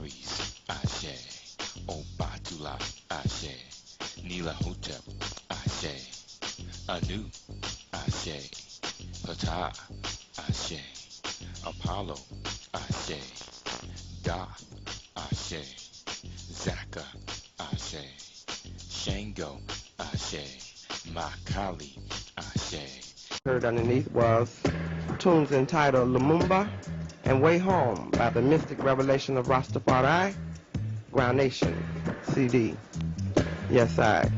Aries, Ashe, Obatula, Ashe, Nila Hotep, Ashe, Anu, Ashe, Ptah, Ashe, Apollo, Ashe, Da, Ashe, Zaka, Ashe, Shango, Ashe, Makali, Ashe. Heard underneath was tunes entitled Lumumba and Way Home by the Mystic Revelation of Rastafari, Ground Nation, CD. Yes, I.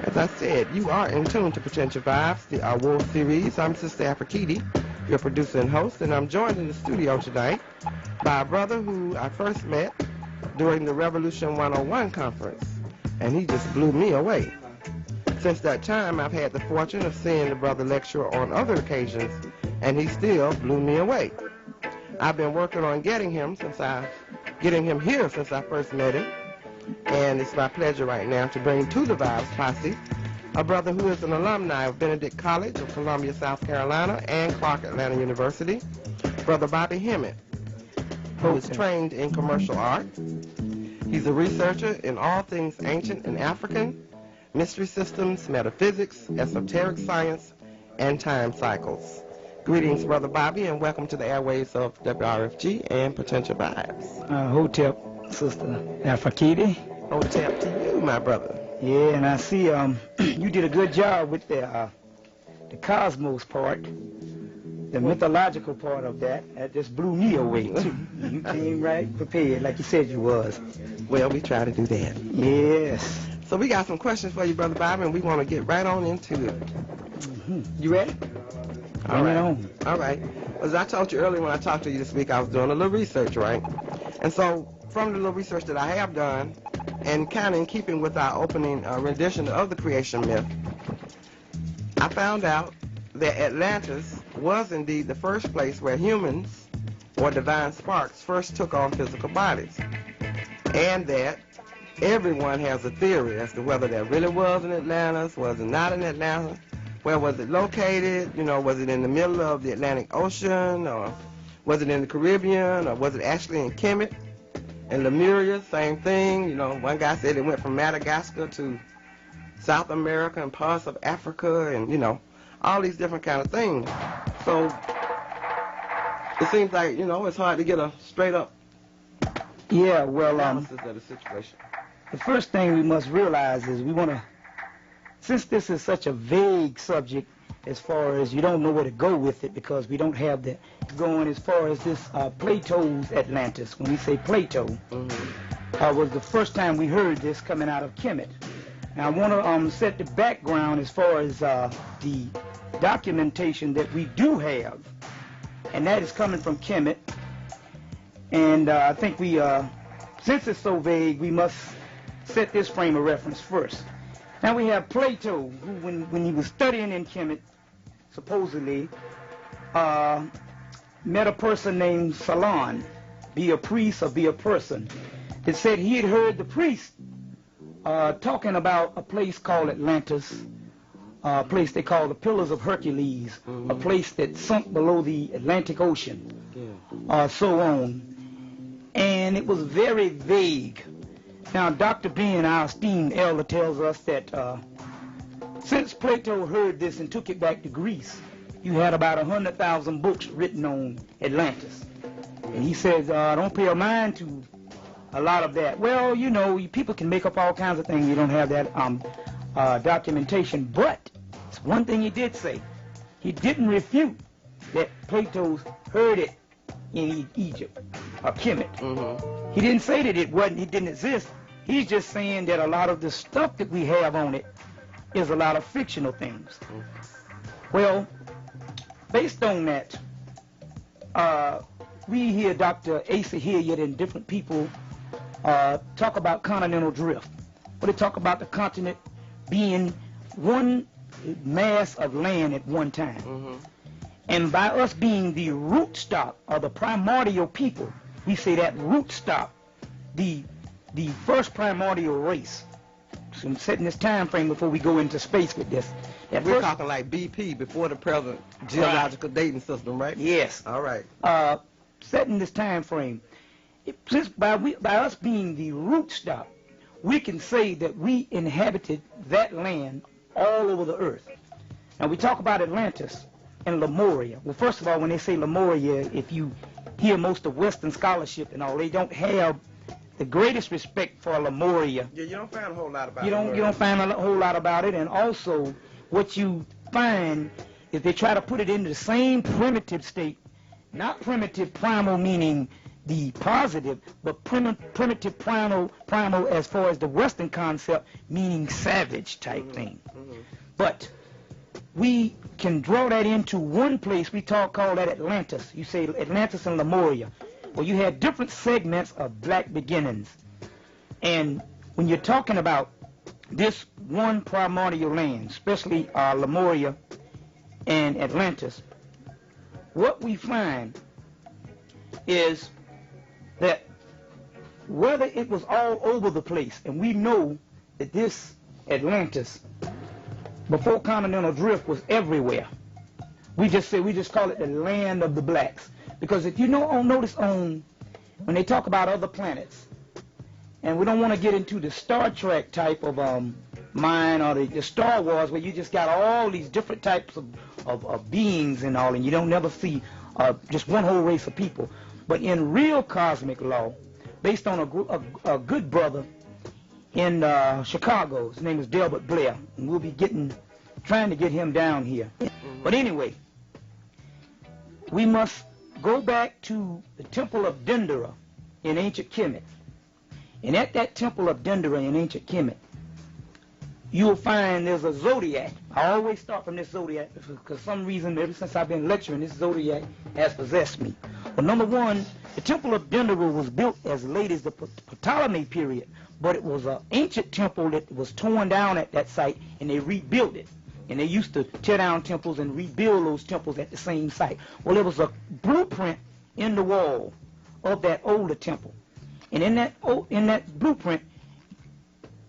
As I said, you are in tune to Potential Vibes, the World Series. I'm Sister Afrikiti, your producer and host, and I'm joined in the studio tonight by a brother who I first met during the Revolution 101 conference, and he just blew me away. Since that time, I've had the fortune of seeing the brother lecture on other occasions, and he still blew me away. I've been working on getting him here since I first met him, and it's my pleasure right now to bring to the Vibes Posse a brother who is an alumni of Benedict College of Columbia, South Carolina, and Clark Atlanta University, Brother Bobby Hemmitt, who is trained in commercial art. He's a researcher in all things ancient and African, mystery systems, metaphysics, esoteric science, and time cycles. Greetings, Brother Bobby, and welcome to the airways of WRFG and Potential Vibes. Hotep, Sister Afrikiti. Hotep to you, my brother. Yeah, and I see you did a good job with the cosmos part, the mythological part of that. That just blew me away, too. You came right prepared, like you said you was. Well, we try to do that. Yes. So we got some questions for you, Brother Bobby, and we want to get right on into it. You ready? All right. All right. As I told you earlier when I talked to you this week, I was doing a little research, right? And so from the little research that I have done, and kind of in keeping with our opening rendition of the creation myth, I found out that Atlantis was indeed the first place where humans, or divine sparks, first took on physical bodies. And that everyone has a theory as to whether there really was an Atlantis, was it not an Atlantis, where was it located, you know, was it in the middle of the Atlantic Ocean, or was it in the Caribbean, or was it actually in Hemmitt and Lemuria, same thing. You know, one guy said it went from Madagascar to South America and parts of Africa, and, you know, all these different kind of things. So it seems like, you know, it's hard to get a straight up analysis of the situation. The first thing we must realize is we want to, since this is such a vague subject as far as you don't know where to go with it because we don't have that going as far as this Plato's Atlantis. When we say Plato, was the first time we heard this coming out of Hemmitt. Now I want to set the background as far as the documentation that we do have, and that is coming from Hemmitt. And I think we, since it's so vague, we must set this frame of reference first. Now we have Plato, who when he was studying in Hemmitt, supposedly met a person named Solon, be a priest or be a person, that said he had heard the priest talking about a place called Atlantis, a place they call the Pillars of Hercules, a place that sunk below the Atlantic Ocean, so on. And it was very vague. Now, Dr. Ben, our esteemed elder, tells us that since Plato heard this and took it back to Greece, you had about 100,000 books written on Atlantis. And he says, don't pay a mind to a lot of that. Well, you know, people can make up all kinds of things. You don't have that documentation. But it's one thing he did say. He didn't refute that Plato heard it in Egypt, or Hemmitt. He didn't say that it didn't exist. He's just saying that a lot of the stuff that we have on it is a lot of fictional things. Well, based on that, we hear Dr. Asa Hilliard and different people talk about continental drift. But they talk about the continent being one mass of land at one time. And by us being the root stock or the primordial people, we say that root stock, the first primordial race. So I'm setting this time frame before we go into space with this. We're talking like BP, before the present geological dating system, right? Yes. All right. Setting this time frame, since by us being the root stock, we can say that we inhabited that land all over the earth. Now we talk about Atlantis and Lemuria. Well, first of all, when they say Lemuria, if you hear most of Western scholarship and all, they don't have the greatest respect for Lemuria. Yeah, you don't find a whole lot about it. You don't find a whole lot about it, and also what you find is they try to put it into the same primitive state, not primitive primal meaning the positive, but primitive primal as far as the Western concept meaning savage type thing. But we can draw that into one place. We call that Atlantis. You say Atlantis and Lemuria. Well, you have different segments of black beginnings. And when you're talking about this one primordial land, especially Lemuria and Atlantis, what we find is that whether it was all over the place, and we know that this Atlantis, before continental drift, was everywhere. We just call it the land of the blacks. Because if you notice when they talk about other planets, and we don't want to get into the Star Trek type of mind or the Star Wars where you just got all these different types of beings and all, and you don't never see just one whole race of people. But in real cosmic law, based on a good brother in Chicago, his name is Delbert Blair, and we'll be trying to get him down here. But anyway, we must go back to the Temple of Dendera in ancient Kemet. And at that Temple of Dendera in ancient Kemet, you'll find there's a zodiac. I always start from this zodiac because for some reason, ever since I've been lecturing, this zodiac has possessed me. Well, number one, the Temple of Dendera was built as late as the Ptolemy period, but it was an ancient temple that was torn down at that site, and they rebuilt it. And they used to tear down temples and rebuild those temples at the same site. Well, there was a blueprint in the wall of that older temple. And in that blueprint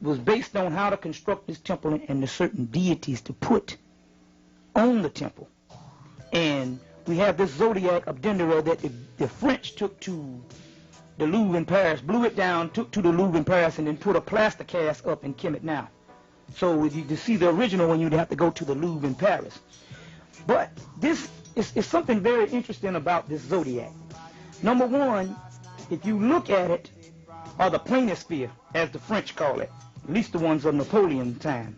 was based on how to construct this temple and the certain deities to put on the temple. And we have this Zodiac of Dendera that the French took to the Louvre in Paris, blew it down, took to the Louvre in Paris, and then put a plaster cast up in Kemet now. So if you to see the original one, you'd have to go to the Louvre in Paris. But this is something very interesting about this zodiac. Number one, if you look at it, or the planisphere, as the French call it, at least the ones of Napoleon's time.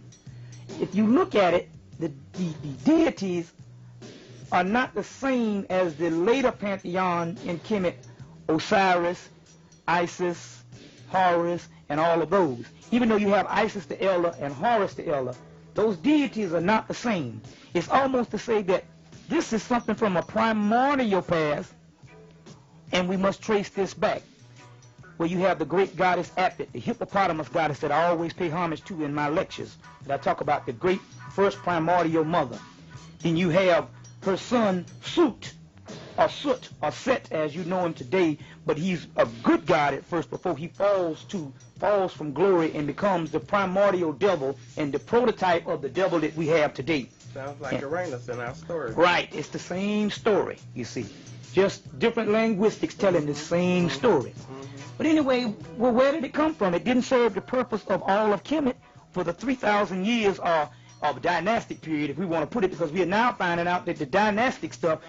If you look at it, the deities are not the same as the later pantheon in Kemet, Osiris, Isis, Horus, and all of those. Even though you have Isis the Elder and Horus the Elder, those deities are not the same. It's almost to say that this is something from a primordial past, and we must trace this back. Where you have the great goddess AtL, the hippopotamus goddess that I always pay homage to in my lectures. That I talk about the great first primordial mother. Then you have her son Sut, or Set as you know him today, but he's a good god at first before he falls from glory and becomes the primordial devil and the prototype of the devil that we have today. Sounds like Uranus in our story. Right, it's the same story, you see. Just different linguistics telling the same story. But anyway, well, where did it come from? It didn't serve the purpose of all of Kemet for the 3,000 years of dynastic period, if we want to put it, because we are now finding out that the dynastic stuff,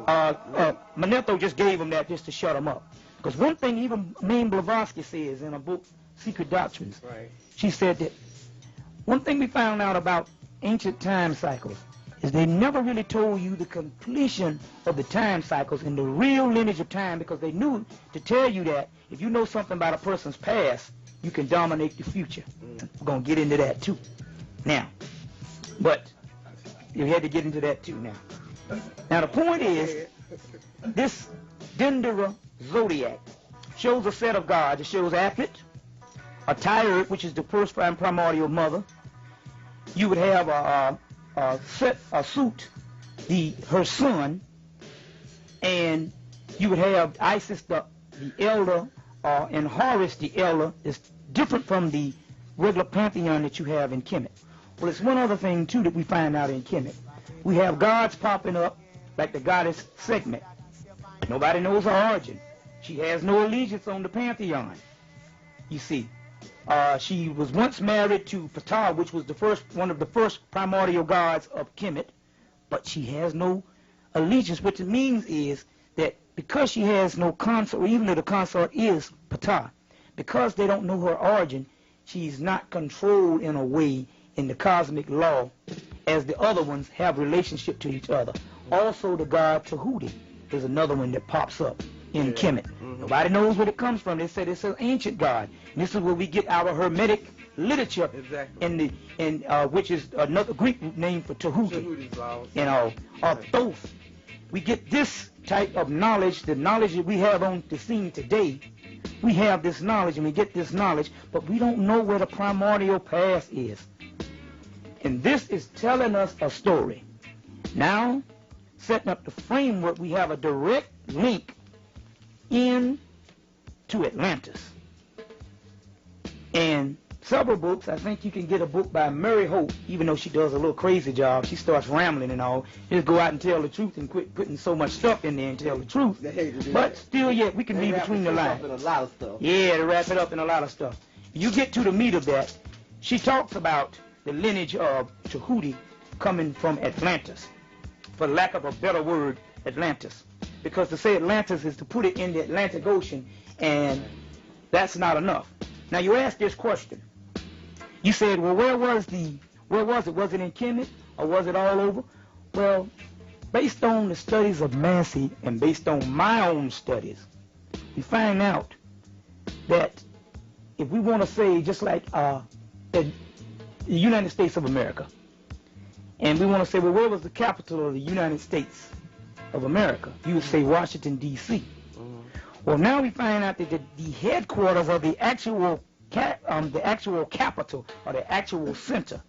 Manetho just gave them that just to shut them up. Because one thing even Mame Blavatsky says in a book, Secret Doctrines, she said that one thing we found out about ancient time cycles is they never really told you the completion of the time cycles and the real lineage of time, because they knew to tell you that if you know something about a person's past, you can dominate the future. We're going to get into that too. Now, but you had to get into that too now. Now the point is, this Dendera zodiac shows a set of gods. It shows AtL, a Tyre, which is the first primordial mother. You would have Sut, her son, and you would have Isis the elder, and Horus the elder. Is different from the regular pantheon that you have in Kemet. Well, it's one other thing too that we find out in Kemet. We have gods popping up like the goddess Sekhmet. Nobody knows her origin. She has no allegiance on the pantheon. You see, she was once married to Ptah, which was one of the first primordial gods of Hemmitt, but she has no allegiance. What it means is that because she has no consort, or even though the consort is Ptah, because they don't know her origin, she's not controlled in a way in the cosmic law as the other ones have relationship to each other. Also, the god Tahuti is another one that pops up in Hemmitt. Nobody knows where it comes from. They said it's an ancient god. And this is where we get our Hermetic literature, which is another Greek name for Tahuti. Or Thoth. We get this type of knowledge, the knowledge that we have on the scene today. We have this knowledge and we get this knowledge, but we don't know where the primordial past is. And this is telling us a story. Now, setting up the framework, we have a direct link into Atlantis. And several books, I think you can get a book by Mary Hope, even though she does a little crazy job. She starts rambling and all. Just go out and tell the truth and quit putting so much stuff in there and tell the truth. But still yet, we can read between the lines. Yeah, to wrap it up in a lot of stuff. You get to the meat of that, she talks about the lineage of Tahuti coming from Atlantis. For lack of a better word, Atlantis. Because to say Atlantis is to put it in the Atlantic Ocean, and that's not enough. Now you ask this question. You said, well, where was it? Was it in Hemmitt or was it all over? Well, based on the studies of Massey and based on my own studies, we find out that if we want to say just like the United States of America, and we want to say, well, where was the capital of the United States of America? You would say Washington, D.C. Well, now we find out that the headquarters of the actual capital or the actual center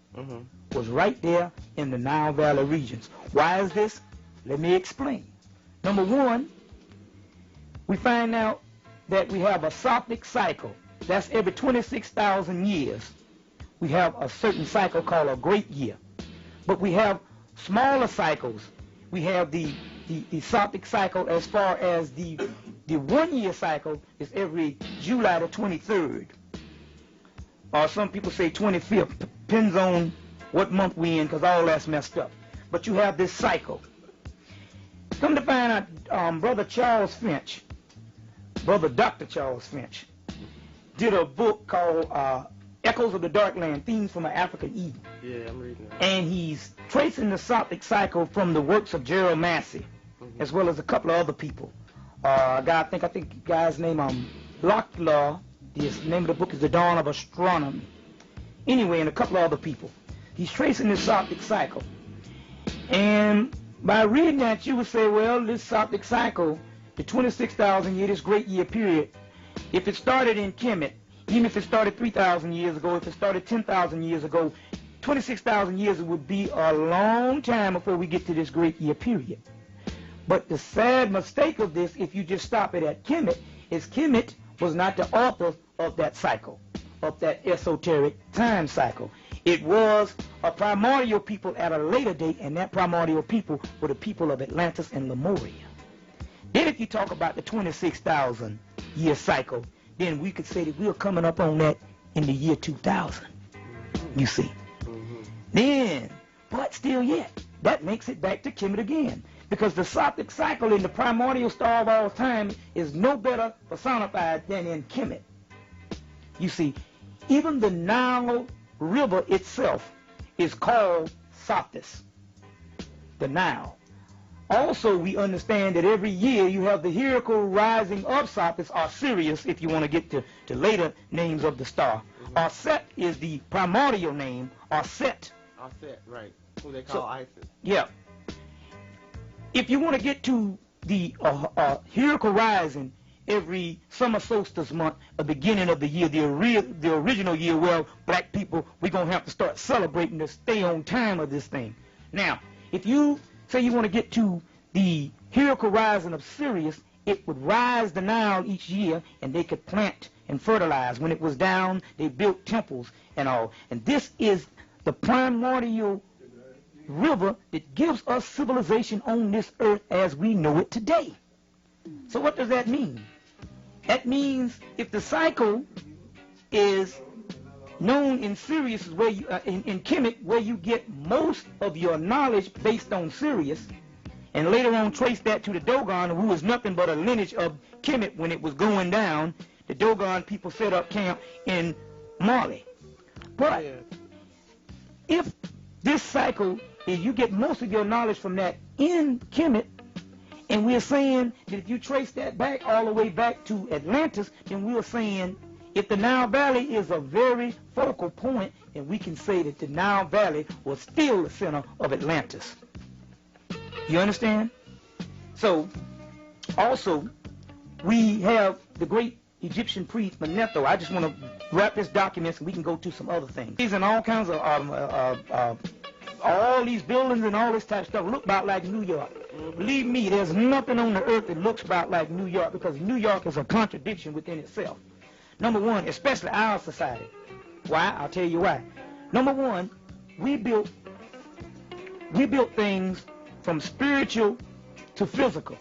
was right there in the Nile Valley regions. Why is this? Let me explain. Number one, we find out that we have a Sophic cycle. That's every 26,000 years. We have a certain cycle called a great year. But we have smaller cycles. We have the Sophic cycle as far as the 1 year cycle is every July the 23rd. Or some people say 25th. Depends on what month we in, because all that's messed up. But you have this cycle. Come to find out, Brother Charles Finch, Brother Dr. Charles Finch, did a book called Echoes of the Dark Land, Themes from an African Eden. Yeah, I'm reading that. And he's tracing the Sophic cycle from the works of Gerald Massey, as well as a couple of other people. I think the guy's name Locklaw. The name of the book is The Dawn of Astronomy. Anyway, and a couple of other people. He's tracing this Sophic cycle. And by reading that, you would say, well, this Sophic cycle, the 26,000 year, this great year period, if it started in Hemmitt, even if it started 3,000 years ago, if it started 10,000 years ago, 26,000 years, it would be a long time before we get to this great year period. But the sad mistake of this, if you just stop it at Hemmitt, is Hemmitt was not the author of that cycle, of that esoteric time cycle. It was a primordial people at a later date, and that primordial people were the people of Atlantis and Lemuria. Then if you talk about the 26,000 year cycle, then we could say that we are coming up on that in the year 2000, you see. Then, but still yet, that makes it back to Hemmitt again. Because the Sophic cycle in the primordial star of all time is no better personified than in Hemmitt. You see, even the Nile River itself is called Sophis, the Nile. Also, we understand that every year you have the heliacal rising of Sophis, or Sirius, if you want to get to later names of the star. Or Set is the primordial name, or Set. Or Set, right. Who they call Isis. Yeah. If you want to get to the heliacal rising every summer solstice month, the beginning of the year, the original year, well, black people, we're going to have to start celebrating to stay on time of this thing. Now, if you say you want to get to the heliacal rising of Sirius, it would rise the Nile each year, and they could plant and fertilize. When it was down, they built temples and all. And this is the primordial river that gives us civilization on this earth as we know it today. So what does that mean? That means if the cycle is known in Sirius, where you, in Hemmitt, where you get most of your knowledge based on Sirius, and later on trace that to the Dogon, who was nothing but a lineage of Hemmitt when it was going down. The Dogon people set up camp in Mali. But if this cycle is you get most of your knowledge from that in Hemmitt, and we're saying that if you trace that back all the way back to Atlantis, then we're saying if the Nile Valley is a very focal point, then we can say that the Nile Valley was still the center of Atlantis. You understand? So, also, we have the great Egyptian priest Manetho. I just want to wrap this document so we can go to some other things. These and all kinds of, all these buildings and all this type of stuff look about like New York. Believe me, there's nothing on the earth that looks about like New York, because New York is a contradiction within itself. Number one, especially our society. Why? I'll tell you why. Number one, we built things from spiritual to physical.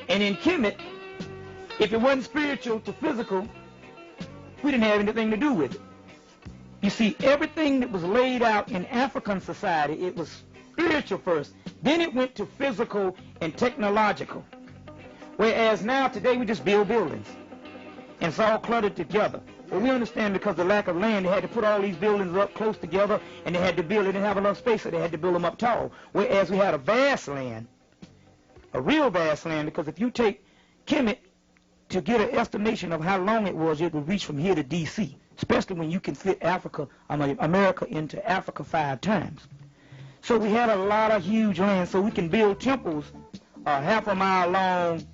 And in Hemmitt, if it wasn't spiritual to physical, we didn't have anything to do with it. You see, everything that was laid out in African society, it was spiritual first. Then it went to physical and technological. Whereas now, today, we just build buildings. And it's all cluttered together. Well, we understand because of the lack of land, they had to put all these buildings up close together, and they had to build it and have enough space, so they had to build them up tall. Whereas we had a vast land, a real vast land, because if you take Hemmitt to get an estimation of how long it was, it would reach from here to D.C., especially when you can fit America into Africa 5 times. So we had a lot of huge land, so we can build temples half a mile long,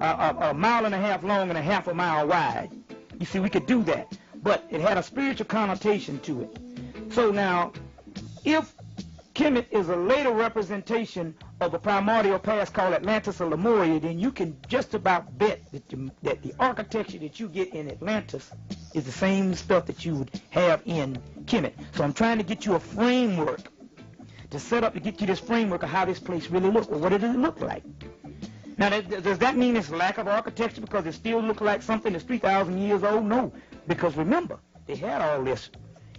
a mile and a half long and a half a mile wide. You see, we could do that, but it had a spiritual connotation to it. So now, if Hemmitt is a later representation of a primordial past called Atlantis or Lemuria, then you can just about bet that the architecture that you get in Atlantis is the same stuff that you would have in Hemmitt. So I'm trying to get you a framework to set up to get you this framework of how this place really looks. Well, what does it look like? Now, does that mean it's lack of architecture because it still looks like something that's 3,000 years old? No, because remember, they had all this.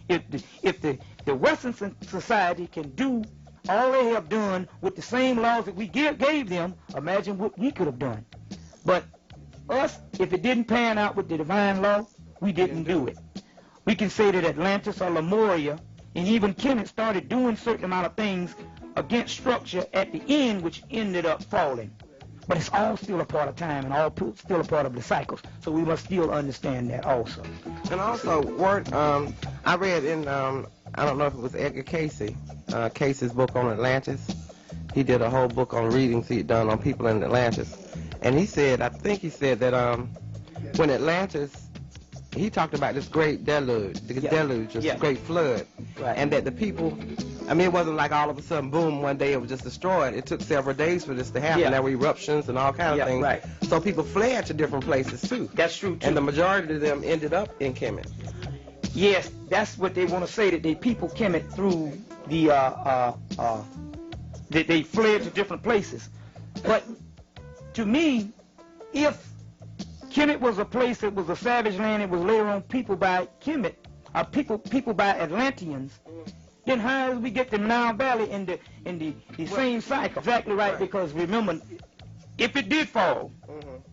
If the Western society can do all they have done with the same laws that we gave them, imagine what we could have done. But us, if it didn't pan out with the divine law, we didn't do it. We can say that Atlantis or Lemuria, and even Hemmitt started doing certain amount of things against structure at the end, which ended up falling. But it's all still a part of time and all still a part of the cycles. So we must still understand that also. And also, I read in, I don't know if it was Edgar Casey's book on Atlantis. He did a whole book on readings he'd done on people in Atlantis. And he said, I think he said that when Atlantis, he talked about this great deluge, this great flood. Right. And that the people, I mean, it wasn't like all of a sudden, boom, one day it was just destroyed. It took several days for this to happen. There were eruptions and all kinds of things. Right. So people fled to different places, too. That's true, too. And the majority of them ended up in Hemmitt. Yes, that's what they want to say, that the people Hemmitt through the, that they fled to different places. But to me, if Hemmitt was a place that was a savage land, it was later on people by Hemmitt, people by Atlanteans, then how do we get the Nile Valley in the same cycle? Exactly right, because remember, if it did fall,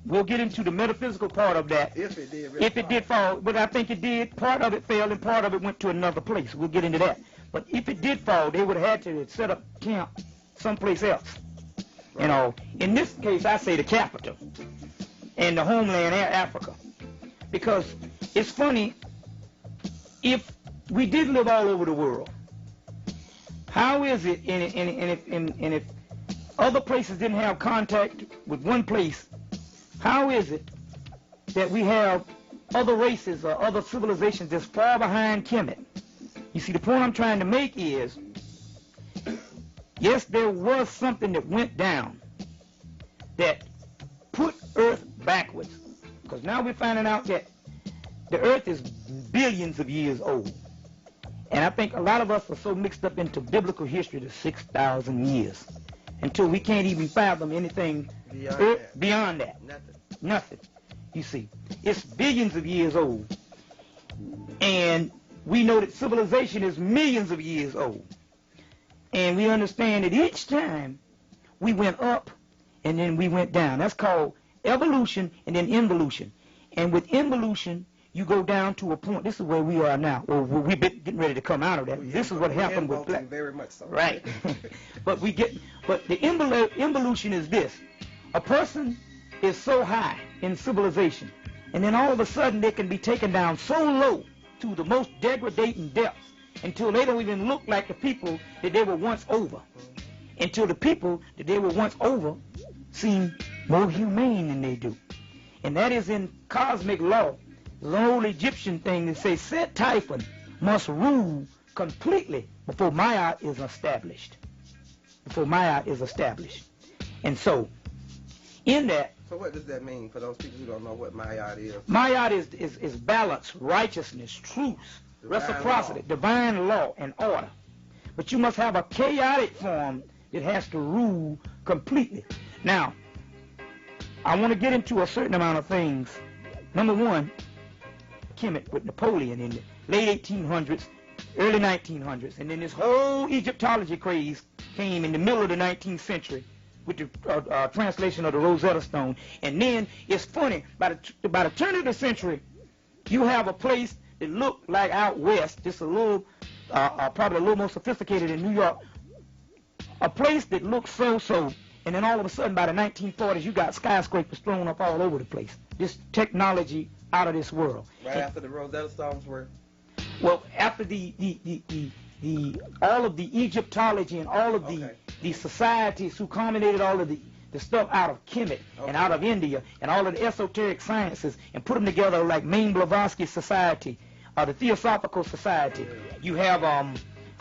we'll get into the metaphysical part of that. If it did If it did fall, but I think it did, part of it fell and part of it went to another place. We'll get into that. But if it did fall, they would have had to set up camp someplace else. You know, in this case, I say the capital and the homeland, Africa. Because it's funny, if we did live all over the world, how is it, and if other places didn't have contact with one place, how is it that we have other races or other civilizations that's far behind Hemmitt? You see, the point I'm trying to make is, yes, there was something that went down that put Earth backwards. Because now we're finding out that the Earth is billions of years old. And I think a lot of us are so mixed up into biblical history to 6,000 years until we can't even fathom anything beyond that. Nothing. you see. It's billions of years old. And we know that civilization is millions of years old. And we understand that each time we went up and then we went down. That's called evolution and then involution. And with involution, you go down to a point. This is where we are now. Well, we've been getting ready to come out of that. This is what happened with Plato. Very much so. Right. But the involution is this. A person is so high in civilization, and then all of a sudden they can be taken down so low to the most degrading depths until they don't even look like the people that they were once over. Until the people that they were once over seem more humane than they do. And that is in cosmic law. There's an old Egyptian thing that says Set Typhon must rule completely before Ma'at is established. Before Ma'at is established. And so, in that... So what does that mean for those people who don't know what Ma'at is? Ma'at is balance, righteousness, truth, reciprocity, divine law, and order. But you must have a chaotic form that has to rule completely. Now, I want to get into a certain amount of things. Number one, Hemmitt with Napoleon in the late 1800s, early 1900s, and then this whole Egyptology craze came in the middle of the 19th century with the translation of the Rosetta Stone. And then it's funny, by the turn of the century, you have a place that looked like out west, just a little, probably a little more sophisticated in New York, a place that looked so-so, and then all of a sudden by the 1940s you got skyscrapers thrown up all over the place. This technology out of this world. Right after the Rosetta Stones were? Well, after all of the Egyptology and all of the societies who culminated all of the stuff out of Hemmitt and out of India and all of the esoteric sciences and put them together like Maine Blavatsky Society, the Theosophical Society. You have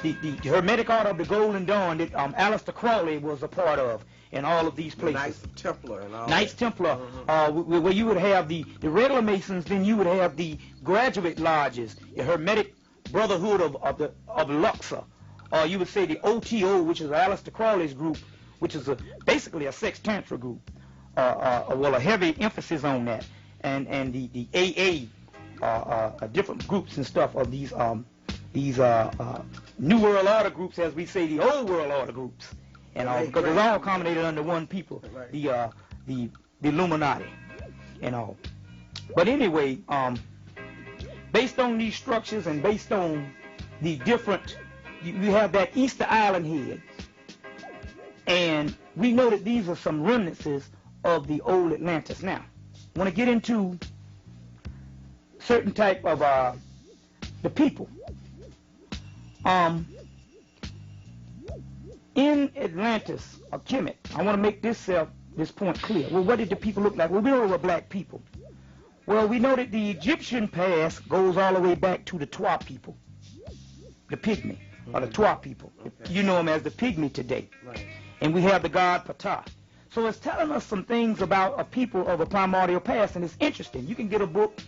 the Hermetic Order of the Golden Dawn that Aleister Crowley was a part of, and all of these places. Knights Templar and all Knights Templar, where you would have the regular Masons, then you would have the graduate lodges, the Hermetic Brotherhood of Luxor, or you would say the OTO, which is Aleister Crowley's group, which is basically a sex tantra group, well, a heavy emphasis on that, and the AA, different groups and stuff of these New World Order groups, as we say, the Old World Order groups, and all, because it's all accommodated under one people, the Illuminati, and all. But anyway, based on these structures and based on the different, you have that Easter Island head, and we know that these are some remnants of the old Atlantis. Now, I want to get into certain type of the people. In Atlantis, or Hemmitt, I want to make this point clear. Well, what did the people look like? Well, we know they were black people. Well, we know that the Egyptian past goes all the way back to the Twa people, the Pygmy, or the Twa people. Okay. You know them as the Pygmy today. Right. And we have the god Ptah. So it's telling us some things about a people of a primordial past, and it's interesting. You can get a book.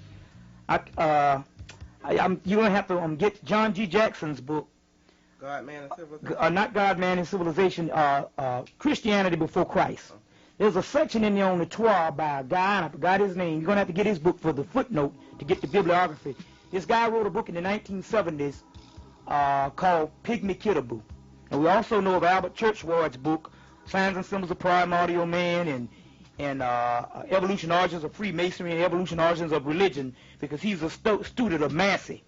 You're going to have to get John G. Jackson's book. God, Man, and Civilization? Not God, Man, and Civilization, Christianity Before Christ. There's a section in there on the Twa by a guy, and I forgot his name. You're going to have to get his book for the footnote to get the bibliography. This guy wrote a book in the 1970s called Pygmy Kitabu. And we also know of Albert Churchward's book, Signs and Symbols of Primordial Man, and Evolution Origins of Freemasonry and Evolution Origins of Religion, because he's a student of Massey,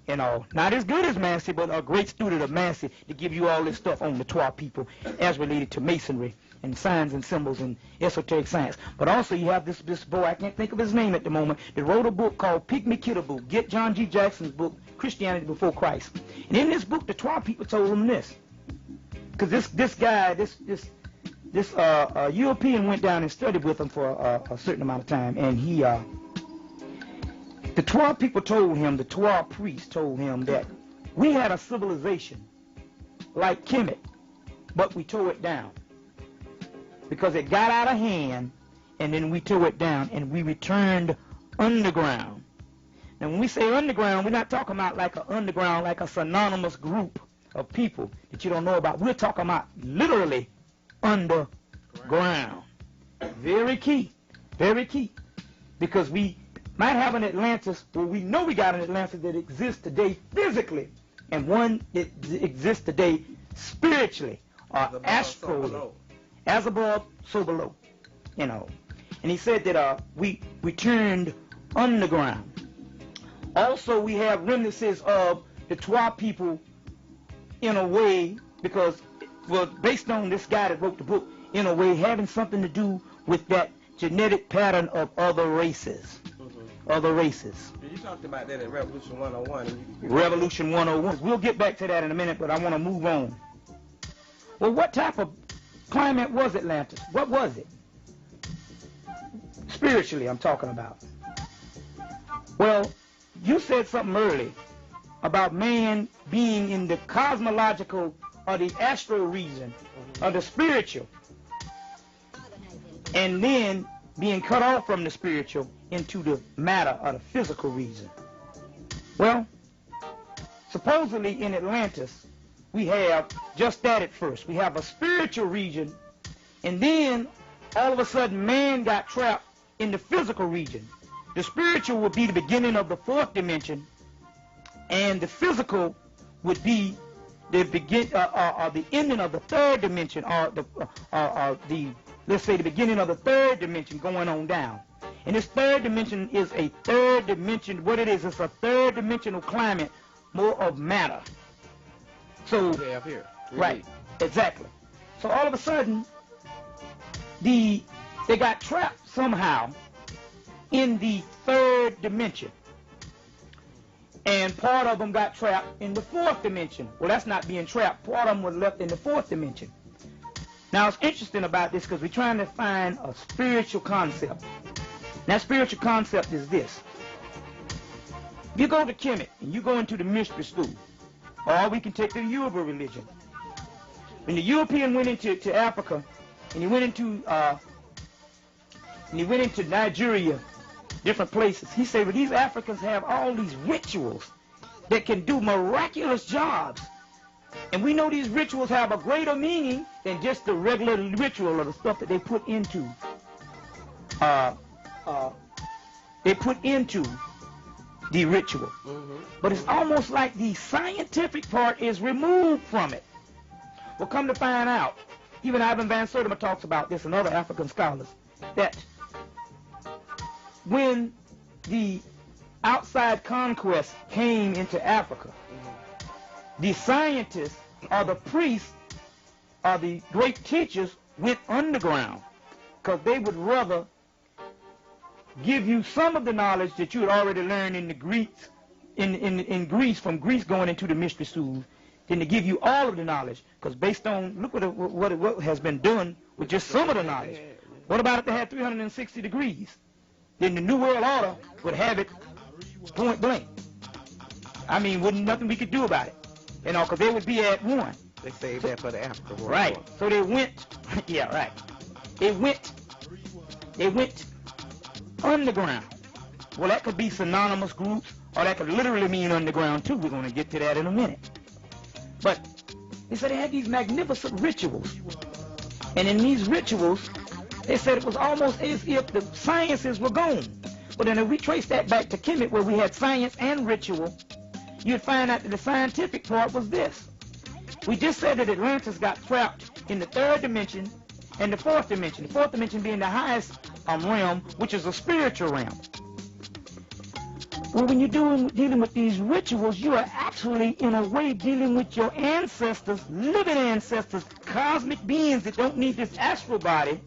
and all. Not as good as Massey, but a great student of Massey to give you all this stuff on the Twa people as related to Masonry and signs and symbols and esoteric science. But also you have this boy, I can't think of his name at the moment, that wrote a book called Pygmy Kitabu. Get John G. Jackson's book, Christianity Before Christ. And in this book, the Twa people told him this. Because this guy, this European went down and studied with him for a certain amount of time, and the Twa people told him, the Twa priest told him that we had a civilization like Hemmitt, but we tore it down because it got out of hand, and then we tore it down, and we returned underground. Now, when we say underground, we're not talking about like a synonymous group of people that you don't know about. We're talking about literally underground. Very key, very key. because we might have an Atlantis, well, we know we got an Atlantis that exists today physically, and one that exists today spiritually, or astrally. As above, so below, you know. And he said that we turned underground. Also, we have remnants of the Twa people in a way, because, well, based on this guy that wrote the book, in a way having something to do with that genetic pattern of other races. Other races. You talked about that in Revolution 101. Revolution 101. We'll get back to that in a minute, but I want to move on. Well, what type of climate was Atlantis? What was it? Spiritually, I'm talking about. Well, you said something early about man being in the cosmological or the astral region or the spiritual, and then being cut off from the spiritual into the matter or the physical region. Well, supposedly in Atlantis, we have just that at first. We have a spiritual region, and then all of a sudden man got trapped in the physical region. The spiritual would be the beginning of the fourth dimension, and the physical would be the the ending of the third dimension, or the let's say the beginning of the third dimension going on down. And this third dimension is a third dimension. What it is, it's a third dimensional climate, more of matter. So we have here. Right, exactly. So all of a sudden, they got trapped somehow in the third dimension. And part of them got trapped in the fourth dimension. Well, that's not being trapped. Part of them was left in the fourth dimension. Now, it's interesting about this because we're trying to find a spiritual concept. That spiritual concept is this. You go to Hemmitt and you go into the mystery school, or we can take the Yoruba religion. When the European went into Africa, and he went into Nigeria, different places, he said, well, these Africans have all these rituals that can do miraculous jobs. And we know these rituals have a greater meaning than just the regular ritual or the stuff that they put into the ritual. But it's almost like the scientific part is removed from it. Well, come to find out, even Ivan Van Sertima talks about this and other African scholars, that when the outside conquest came into Africa, the scientists or the priests or the great teachers went underground because they would rather give you some of the knowledge that you had already learned in the Greeks, in Greece, from Greece going into the mystery schools, than to give you all of the knowledge. Because based on, look what has been done with just some of the knowledge. What about if they had 360 degrees? Then the New World Order would have it point blank. I mean, wouldn't nothing we could do about it. You know, because they would be at one. They saved that for the African War. Right. So they went, yeah, right. They went underground. Well, that could be synonymous groups, or that could literally mean underground too. We're going to get to that in a minute. But they said they had these magnificent rituals. And in these rituals, they said it was almost as if the sciences were gone. But then if we trace that back to Hemmitt, where we had science and ritual, you'd find out that the scientific part was this. We just said that Atlantis got trapped in the third dimension and the fourth dimension. The fourth dimension being the highest realm, which is a spiritual realm. Well, when you're dealing with these rituals, you are actually, in a way, dealing with your ancestors, living ancestors, cosmic beings that don't need this astral body.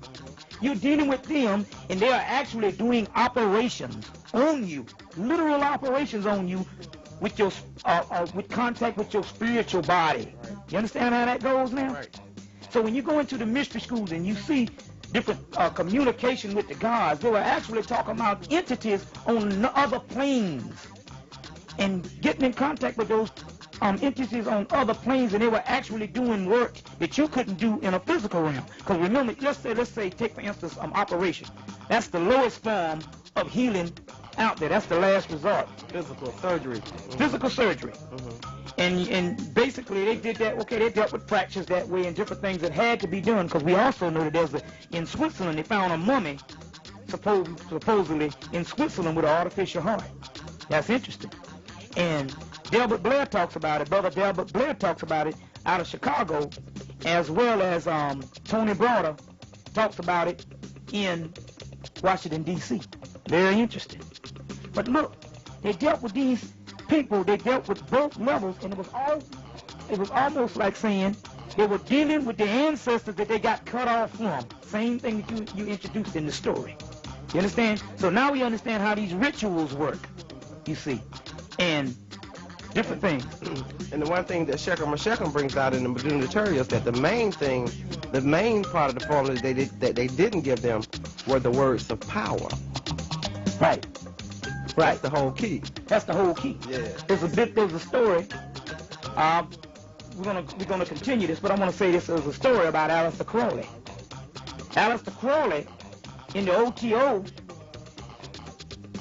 You're dealing with them, and they are actually doing operations on you, literal operations on you, with your with contact with your spiritual body. You understand how that goes now? Right. So when you go into the mystery schools and you see different communication with the gods, they were actually talking about entities on other planes and getting in contact with those entities on other planes, and they were actually doing work that you couldn't do in a physical realm. Because remember, let's say take for instance operation. That's the lowest form of healing out there. That's the last resort. Physical surgery. Physical surgery. And basically they did that. Okay, they dealt with fractures that way and different things that had to be done, because we also know that in Switzerland they found a mummy supposedly in Switzerland with an artificial heart. That's interesting. And Delbert Blair talks about it. Brother Delbert Blair talks about it out of Chicago, as well as Tony Broder talks about it in Washington, D.C. Very interesting. But look, they dealt with these people, they dealt with both levels, and it was almost like saying they were dealing with the ancestors that they got cut off from. Same thing that you introduced in the story. You understand? So now we understand how these rituals work, you see, and different things. And the one thing that Shekhar Meshechem brings out in the Meduna Materials, that the main part of the formula that they didn't give them were the words of power. Right. That's the whole key. That's the whole key. Yeah. There's a story. We're gonna continue this, but I want to say this is a story about Aleister Crowley. Aleister Crowley, in the OTO,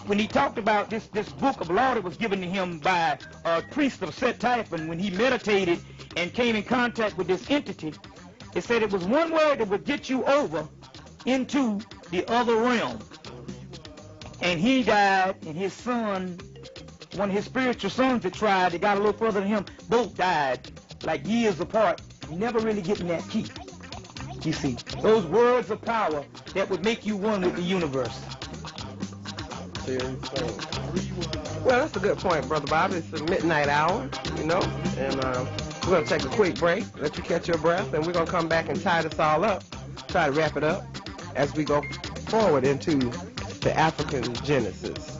when he talked about this book of law that was given to him by a priest of Set Typhon, when he meditated and came in contact with this entity, it said it was one word that would get you over into the other realm. And he died, and his son, one of his spiritual sons that tried, that got a little further than him, both died like years apart, never really getting that key. You see, those words of power that would make you one with the universe. Well, that's a good point, Brother Bob. It's the midnight hour, you know, and we're going to take a quick break, let you catch your breath, and we're going to come back and tie this all up, try to wrap it up as we go forward into the African Genesis.